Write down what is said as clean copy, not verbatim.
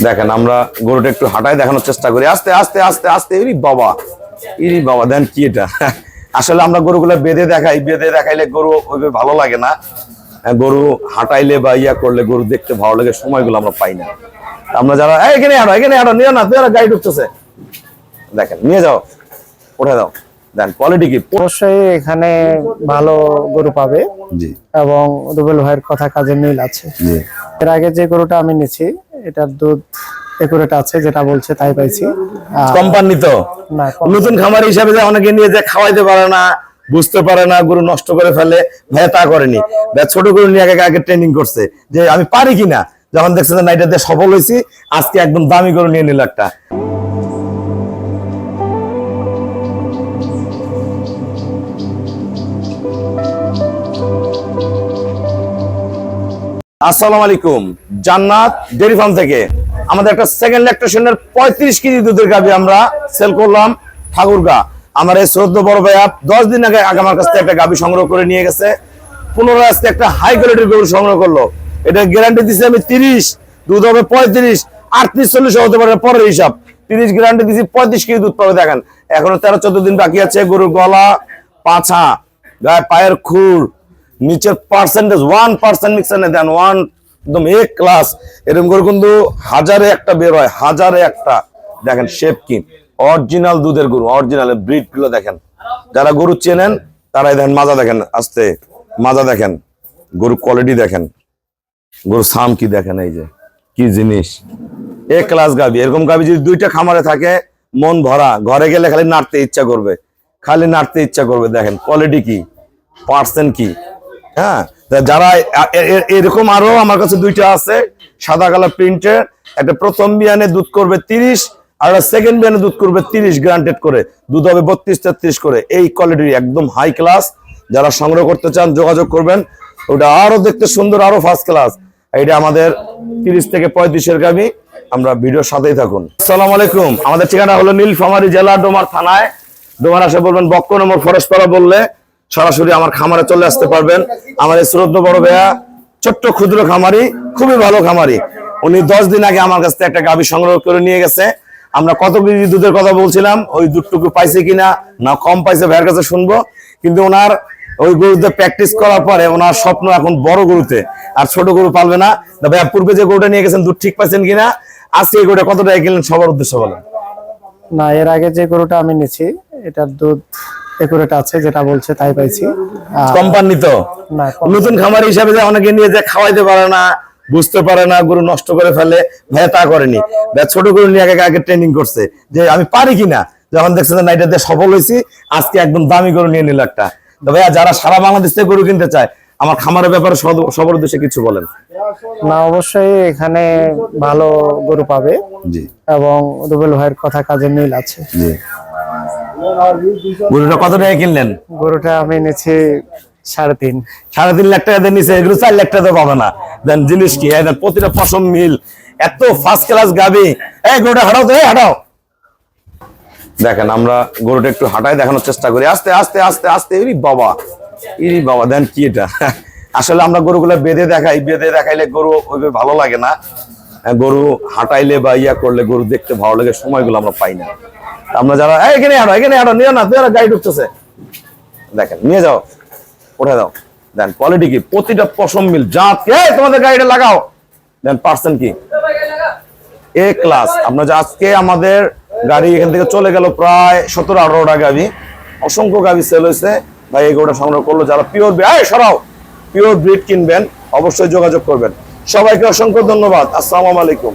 দেখেন আমরা গরুটা একটু হাঁটায় দেখানোর চেষ্টা করি, আস্তে আস্তে আস্তে আস্তে। ইরি বাবা দেন কি এটা। আসলে আমরা গরুগুলো বেঁধে দেখাই, বেঁধে দেখাইলে গরু ওইভাবে ভালো লাগে না। গরু হাঁটাইলে বা ইয়া করলে গরু দেখতে ভালো লাগে, সময়গুলো আমরা পাই না। আমরা যারা এখানে আরো নিয়ে না, তুই গাড়ি ঢুকতেছে, দেখেন নিয়ে যাও, উঠে দাও। দেন কোয়ালিটি কি? অবশ্যই এখানে ভালো গরু পাবে জি, এবং রুবেল ভাইয়ের কথা কাজে মিল আছে। জি। এর আগে যে গরুটা আমি নিয়েছি এটার দুধ একুরেট আছে, যেটা বলছে তাই পাইছি। কোম্পানি তো না, নতুন খামার হিসাবে যে অনেকে নিয়ে যে খাওয়াইতে পারে না, বুঝতে পারে না, গরু নষ্ট করে ফেলে, ভাই তা করেনি। ভাই ছোট গরু নিয়ে আগে ট্রেনিং করছে যে আমি পারি কিনা। যখন দেখছে যে না এটাতে সফল হয়েছি, আজকে একদম দামি গরু নিয়ে নিল একটা। আসসালামু আলাইকুম, জান্নাত ডেইরি ফার্ম থেকে আমাদের একটা সেকেন্ড ল্যাকটেশনের 35 কেজি দুধের গাভী আমরা সেল করলাম ঠাকুরগা। আমার এই শ্রদ্ধ বড় ভাইয়া 10 দিন আগে আমার কাছ থেকে একটা গাভী সংগ্রহ করে নিয়ে গেছে। পুনরায় আজকে একটা হাই কোয়ালিটির গরু সংগ্রহ করলো। এটা গ্যারান্টি দিচ্ছি আমি 30, দুধ হবে 35, 38-40 হতে পারে পরের হিসাব। 30 গ্যারান্টি দিচ্ছি, 35 কেজি দুধ পাবে। দেখেন এখনো 13-14 দিন বাকি আছে। গরুর গলা, পাছা, গায়ে পায়ের খুর, নিচের পার্সেন্টেজ 1% মিক্সার নেই, দেন 1 একদম এ ক্লাস। এরকম করে কিন্তু হাজারে একটা বের হয়, হাজারে একটা। দেখেন শেপ কি অরিজিনাল দুধের গরু, অরিজিনাল ব্রিড গুলো দেখেন। যারা গরু চেনেন তারাই দেখেন, মাজা দেখেন, আস্তে মাজা দেখেন, গরু কোয়ালিটি দেখেন, গরু সাম কি দেখেন, এই যে কি জিনিস, এ ক্লাস গাবি। এরকম গাবি যদি দুইটা খামারে থাকে, মন ভরা, ঘরে গেলে খালি নাড়তে ইচ্ছা করবে, খালি নাড়তে ইচ্ছা করবে। দেখেন কোয়ালিটি কি, পার্সেন্ট কি। হ্যাঁ, যারা এরকম আরো আমার কাছে দুইটা আছে, সাদা কালার প্রিন্টের। একটা প্রথম বিয়ানে দুধ করবে 30, আর সেকেন্ড বিয়ানে দুধ করবে 30 গ্রান্টেড করে, দুধ হবে 32-33 করে। এই কোয়ালিটির একদম হাই ক্লাস। যারা সংগ্রহ করতে চান যোগাযোগ করবেন। ওটা আরো দেখতে সুন্দর, আরো ফার্স্ট ক্লাস। এটা আমাদের 30 থেকে 35-এর গাভী। আমরা ভিডিওর সাথেই থাকুন। আসসালামু আলাইকুম, আমাদের ঠিকানা হলো নীলফামারী জেলা, ডোমার থানায়। ডোমার আসে বলবেন বক্ক নম্বর ফরেস্টপাড়া বললে সরাসরি আমার খামারে চলে আসতে পারবেন। আমার এই শ্রদ্ধ বড় ভাইয়া ছোট্ট ক্ষুদ্র খামারি, খুবই ভালো খামারি। উনি 10 দিন আগে আমার কাছ থেকে একটা গাভী সংগ্রহ করে নিয়ে গেছে। আমরা কত কেজি দুধের কথা বলছিলাম, ওই দুধটুকু পাইছে কিনা না কম পাইছে ভাইয়ের কাছে শুনবো। কিন্তু ওনার ওই গরুতে প্র্যাকটিস করার পরে ওনার স্বপ্ন এখন বড় গরুতে, আর ছোট গরু পালবে না। ভাইয়া পূর্বে যে গরুটা নিয়ে গেছেন দুধ ঠিক পাইছেন কিনা, আজকে এই গরুটা কত টাকা কিনলেন সবার উদ্দেশ্যে বলেন। না, এর আগে যে গরুটা আমি নিয়েছি এটার দুধ একুরেট আছে, যেটা বলছে তাই পাইছি। কোম্পানি তো না, নতুন খামার হিসাবে যে অনেকে নিয়ে যে খাওয়াইতে পারে না, বুঝতে পারে না, গরু নষ্ট করে ফেলে, ভাইয়া তা করেনি। ভাইয়া ছোট গরু নিয়ে আগে ট্রেনিং করছে যে আমি পারি কিনা। যখন দেখছে যে না এটাতে সফল হয়েছি, আজকে একদম দামি গরু নিয়ে নিল একটা। তো ভাইয়া যারা সারা বাংলাদেশ থেকে গরু কিনতে চায়, আমার খামারের ব্যাপারে সবার উদ্দেশ্যে কিছু বলেন। না, অবশ্যই এখানে ভালো গরু পাবে জি, এবং রুবেল ভাইয়ের কথা কাজে মিল আছে। জি। গরুটা কত টাকা কিনলেন? গরুটা আমি নিয়েছি 3.5 3.5 লাখ টাকা দিয়ে নিছে, এগুলো 4 লাখ টাকা পাবে না। দেন জিনিস কি, প্রতিটা পশম মিল, এত ফার্স্ট ক্লাস গাবি। এই গরুটা হাঁটাও তো, হাঁটাও। দেখেন আমরা গরুটা একটু হাঁটায় দেখানোর চেষ্টা করি, আস্তে আস্তে আস্তে আস্তে। ইরি বাবা দেন কি এটা। আসলে আমরা গরুগুলো বেঁধে দেখাই, বেঁধে দেখাইলে গরু ওইভাবে ভালো লাগে না। গরু হাঁটাইলে বা ইয়া করলে গরু দেখতে ভালো লাগে, সময়গুলো আমরা পাই না। আমরা যারা এখানে আরো নিয়ে না, তুই গাড়ি ঢুকতেছে, দেখেন নিয়ে যাও, উঠে দাও। দেন কোয়ালিটি কি, প্রতিটা পশম মিল, জাত কি, তোমাদের গাড়িটা লাগাও। দেন পার্সেন্ট কি, এ ক্লাস। আপনার আজকে আমাদের গাড়ি এখান থেকে চলে গেল প্রায় 17-18টা গাভি, অসংখ্য গাভি সেল হয়েছে। ভাই এই গরুটা সংগ্রহ করলো। যারা পিওর ব্রিড কিনবেন অবশ্যই যোগাযোগ করবেন। সবাইকে অসংখ্য ধন্যবাদ। আসসালামু আলাইকুম।